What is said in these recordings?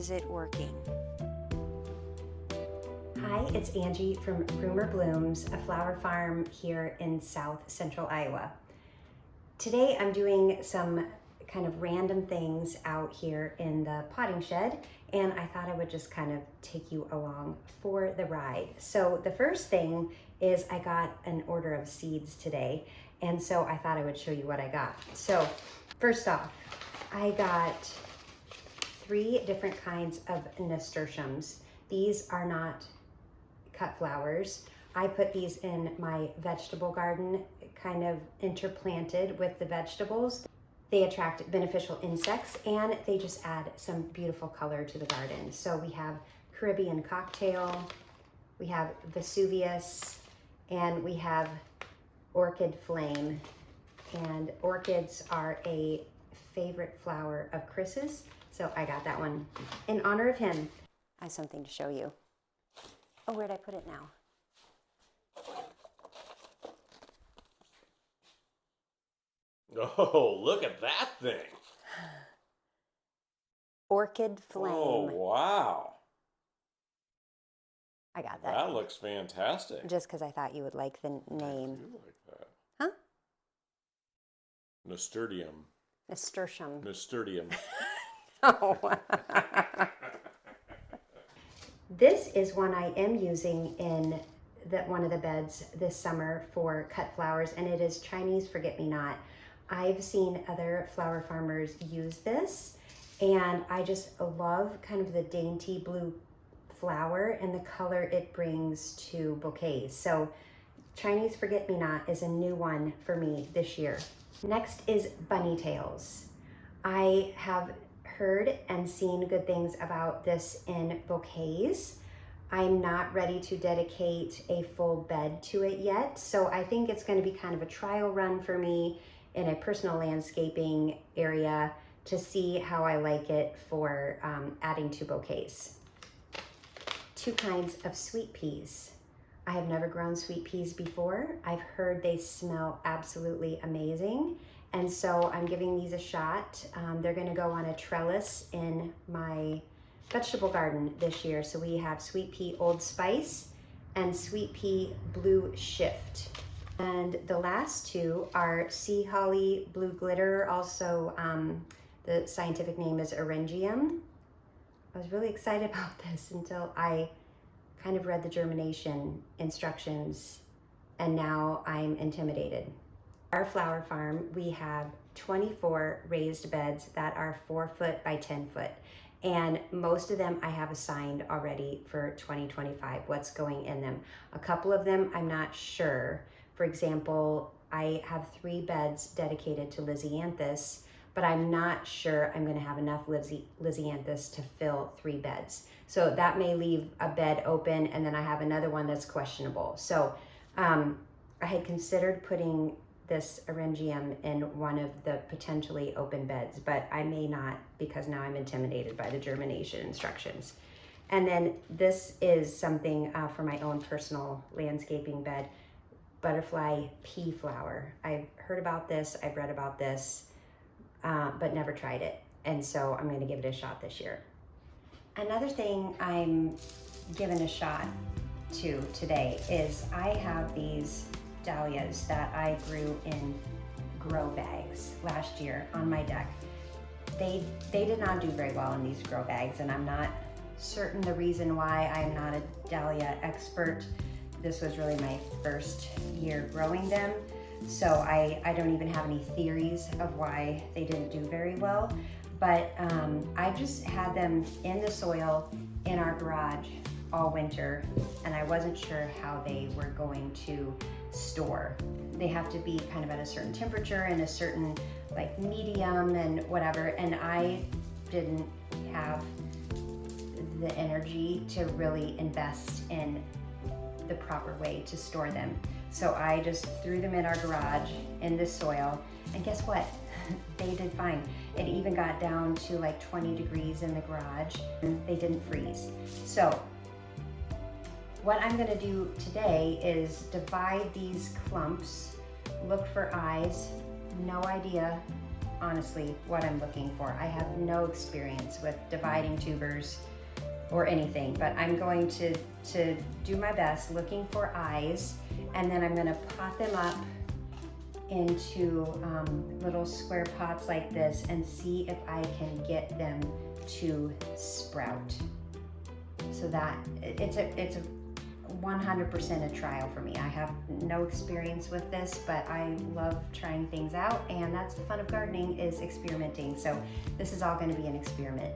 is it working? Hi, it's Angie from Rumor Blooms, a flower farm here in South Central Iowa. Today I'm doing some kind of random things out here in the potting shed, and I thought I would just kind of take you along for the ride. So the first thing is I got an order of seeds today, and so I thought I would show you what I got. So first off, I got 3 different kinds of nasturtiums. These are not cut flowers. I put these in my vegetable garden, kind of interplanted with the vegetables. They attract beneficial insects and they just add some beautiful color to the garden. So we have Caribbean cocktail, we have Vesuvius, and we have orchid flame. And orchids are a favorite flower of Chris's, so I got that one in honor of him. I have something to show you. Oh, where'd I put it now? Oh, look at that thing. Orchid flame. Oh, wow. I got that. That looks fantastic. Just because I thought you would like the name. I do like that. Huh? Nasturtium. Nasturtium. Nasturtium. Oh. This is one I am using in one of the beds this summer for cut flowers, and it is Chinese forget-me-not. I've seen other flower farmers use this, and I just love kind of the dainty blue flower and the color it brings to bouquets. So Chinese forget-me-not is a new one for me this year. Next is bunny tails. I have heard and seen good things about this in bouquets. I'm not ready to dedicate a full bed to it yet, so I think it's going to be kind of a trial run for me in a personal landscaping area to see how I like it for adding to bouquets. 2 kinds of sweet peas. I have never grown sweet peas before. I've heard they smell absolutely amazing, and so I'm giving these a shot. They're going to go on a trellis in my vegetable garden this year. So we have sweet pea Old Spice and sweet pea Blue Shift. And the last 2 are sea holly blue glitter. Also, the scientific name is Orangium. I was really excited about this until I kind of read the germination instructions, and now I'm intimidated. Our flower farm, we have 24 raised beds that are 4 foot by 10 foot. And most of them I have assigned already for 2025, what's going in them. A couple of them I'm not sure. For example, I have 3 beds dedicated to Lisianthus, but I'm not sure I'm gonna have enough Lisianthus to fill 3 beds. So that may leave a bed open, and then I have another one that's questionable. So I had considered putting this Orangium in one of the potentially open beds, but I may not because now I'm intimidated by the germination instructions. And then this is something for my own personal landscaping bed, butterfly pea flower. I've heard about this, I've read about this, but never tried it. And so I'm gonna give it a shot this year. Another thing I'm giving a shot to today is I have these dahlias that I grew in grow bags last year on my deck. They did not do very well in these grow bags, and I'm not certain the reason why. I'm not a dahlia expert. This was really my first year growing them, so I don't even have any theories of why they didn't do very well. But I just had them in the soil in our garage all winter, and I wasn't sure how they were going to store. They have to be kind of at a certain temperature and a certain like medium and whatever, and I didn't have the energy to really invest in the proper way to store them. So I just threw them in our garage in the soil, and guess what? They did fine. It even got down to like 20 degrees in the garage, and they didn't freeze. So what I'm gonna do today is divide these clumps, look for eyes, no idea honestly what I'm looking for. I have no experience with dividing tubers or anything, but I'm going to do my best looking for eyes, and then I'm going to pot them up into little square pots like this and see if I can get them to sprout. So that it's a 100% a trial for me. I have no experience with this, but I love trying things out, and that's the fun of gardening, is experimenting. So this is all going to be an experiment.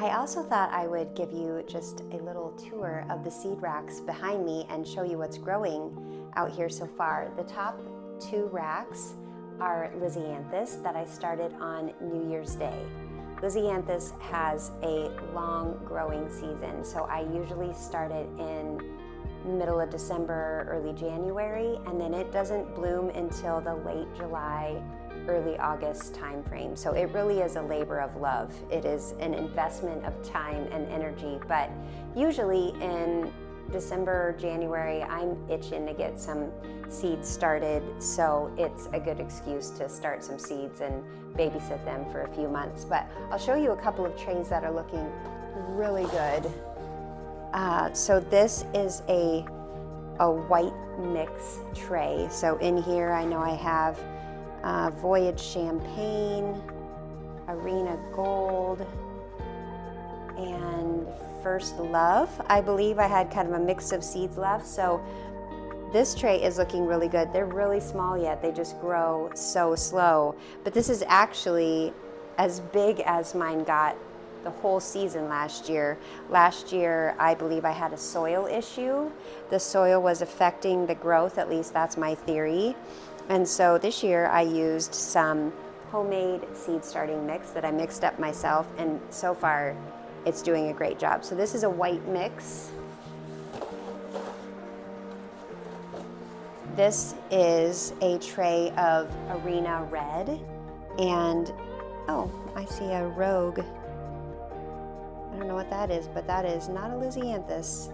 I also thought I would give you just a little tour of the seed racks behind me and show you what's growing out here so far. The top 2 racks are Lisianthus that I started on New Year's Day. Lisianthus has a long growing season, so I usually start it in middle of December, early January, and then it doesn't bloom until the late July, early August time frame. So it really is a labor of love. It is an investment of time and energy, but usually in December, January, I'm itching to get some seeds started, so it's a good excuse to start some seeds and babysit them for a few months. But I'll show you a couple of trays that are looking really good. So this is a white mix tray. So in here I know I have Voyage Champagne, Arena Gold, and First Love. I believe I had kind of a mix of seeds left, so this tray is looking really good. They're really small yet, they just grow so slow. But this is actually as big as mine got the whole season last year. Last year, I believe I had a soil issue. The soil was affecting the growth, at least that's my theory. And so this year I used some homemade seed starting mix that I mixed up myself, and so far it's doing a great job. So this is a white mix. This is a tray of Arena Red, and oh, I see a Rogue. I don't know what that is, but that is not a Lisianthus.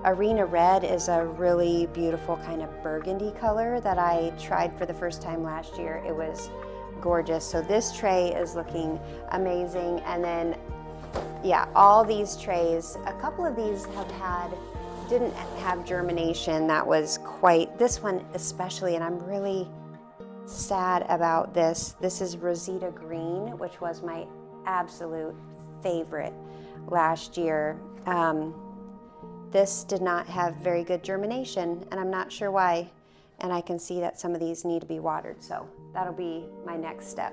Arena Red is a really beautiful kind of burgundy color that I tried for the first time last year. It was gorgeous. So this tray is looking amazing. And then, yeah, all these trays, a couple of these didn't have germination that was quite, this one especially, and I'm really sad about this. This is Rosita Green, which was my absolute favorite last year. This did not have very good germination, and I'm not sure why. And I can see that some of these need to be watered, so that'll be my next step.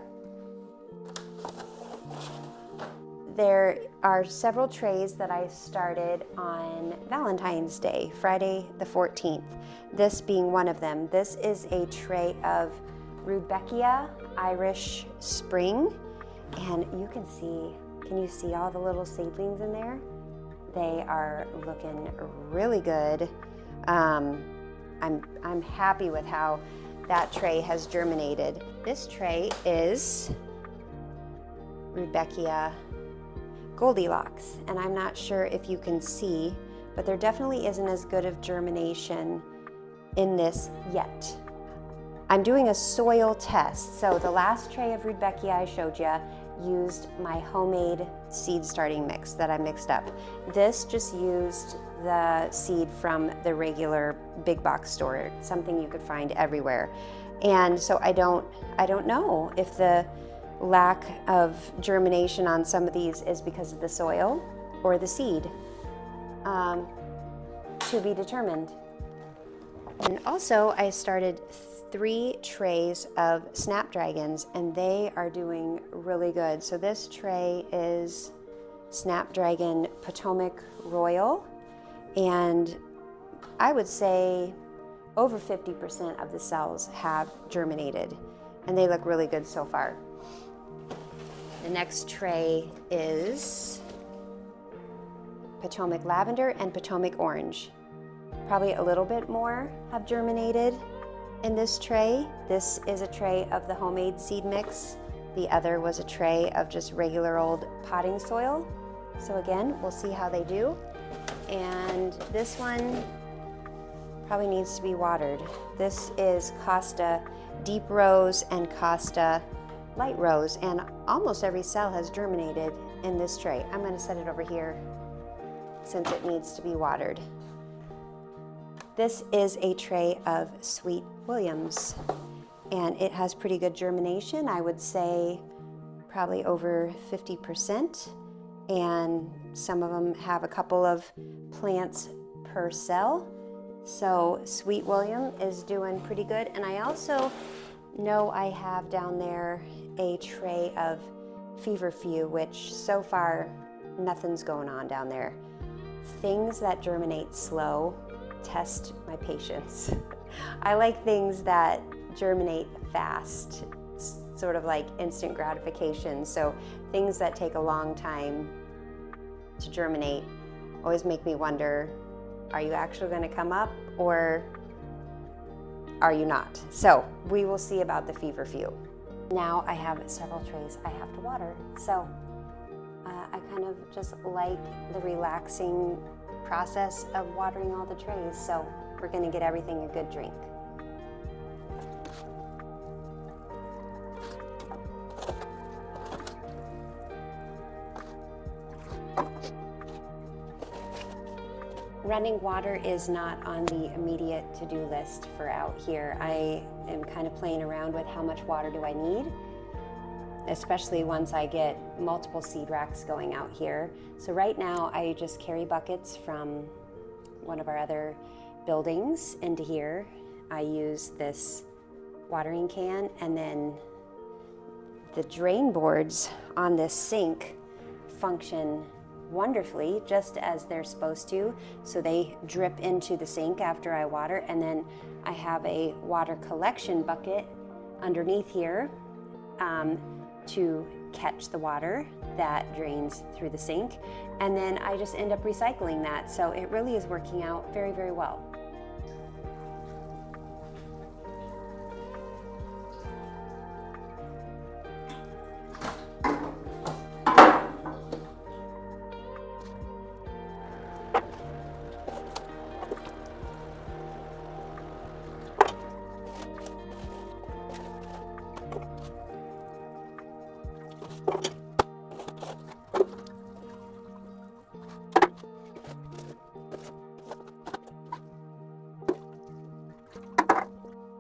There are several trays that I started on Valentine's Day, Friday the 14th, this being one of them. This is a tray of Rudbeckia Irish Spring, and you can you see all the little seedlings in there? They are looking really good. I'm happy with how that tray has germinated. This tray is Rudbeckia Goldilocks, and I'm not sure if you can see, but there definitely isn't as good of germination in this yet. I'm doing a soil test. So the last tray of Rudbeckia I showed you used my homemade seed starting mix that I mixed up. This just used the seed from the regular big box store, something you could find everywhere. And so I don't know if the lack of germination on some of these is because of the soil or the seed. to be determined. And also I started 3 trays of snapdragons, and they are doing really good. So this tray is Snapdragon Potomac Royal, and I would say over 50% of the cells have germinated, and they look really good so far. The next tray is Potomac Lavender and Potomac Orange. Probably a little bit more have germinated in this tray. This is a tray of the homemade seed mix. The other was a tray of just regular old potting soil. So again, we'll see how they do. And this one probably needs to be watered. This is Costa Deep Rose and Costa Light Rose, and almost every cell has germinated in this tray. I'm going to set it over here since it needs to be watered. This is a tray of Sweet Williams, and it has pretty good germination. I would say probably over 50%, and some of them have a couple of plants per cell. So Sweet William is doing pretty good. And I also know I have down there a tray of Feverfew, which so far nothing's going on down there. Things that germinate slow test my patience. I like things that germinate fast, sort of like instant gratification. So things that take a long time to germinate always make me wonder, are you actually going to come up or are you not? So we will see about the Feverfew. Now I have several trays I have to water. So I kind of just like the relaxing process of watering all the trays. So we're going to get everything a good drink. Running water is not on the immediate to-do list for out here. I am kind of playing around with how much water do I need, especially once I get multiple seed racks going out here. So right now I just carry buckets from one of our other buildings into here. I use this watering can, and then the drain boards on this sink function wonderfully, just as they're supposed to. So they drip into the sink after I water, and then I have a water collection bucket underneath here to catch the water that drains through the sink, and then I just end up recycling that. So it really is working out very, very well.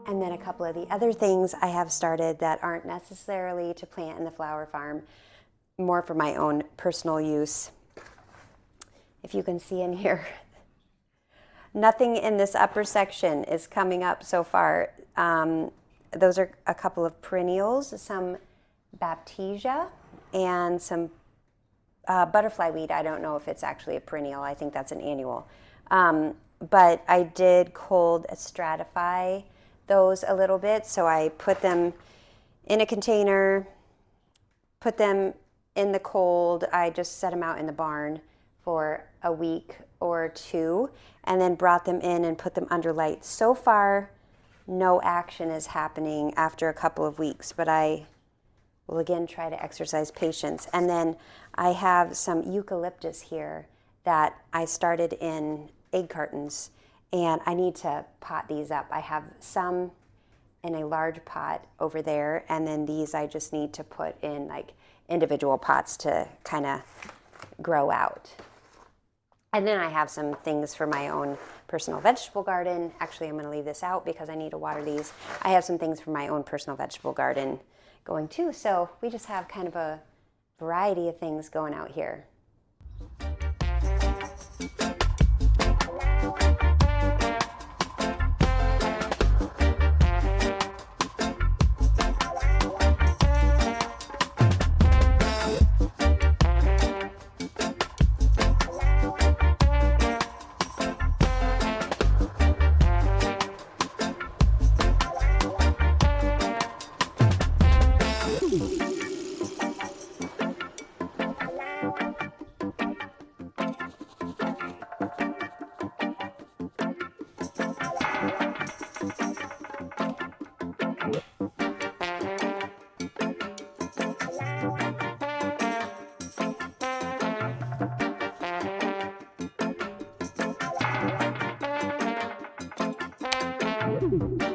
And then a couple of the other things I have started that aren't necessarily to plant in the flower farm, more for my own personal use. If you can see in here, nothing in this upper section is coming up so far. Those are a couple of perennials, some Baptisia and some butterfly weed. I don't know if it's actually a perennial. I think that's an annual. But I did cold stratify those a little bit. So I put them in a container, put them in the cold. I just set them out in the barn for a week or two, and then brought them in and put them under light. So far, no action is happening after a couple of weeks, but I will again try to exercise patience. And then I have some eucalyptus here that I started in egg cartons, and I need to pot these up. I have some in a large pot over there, and then these I just need to put in like individual pots to kind of grow out. And then I have some things for my own personal vegetable garden. Actually, I'm going to leave this out because I need to water these. I have some things for my own personal vegetable garden going too. So we just have kind of a variety of things going out here. Bye.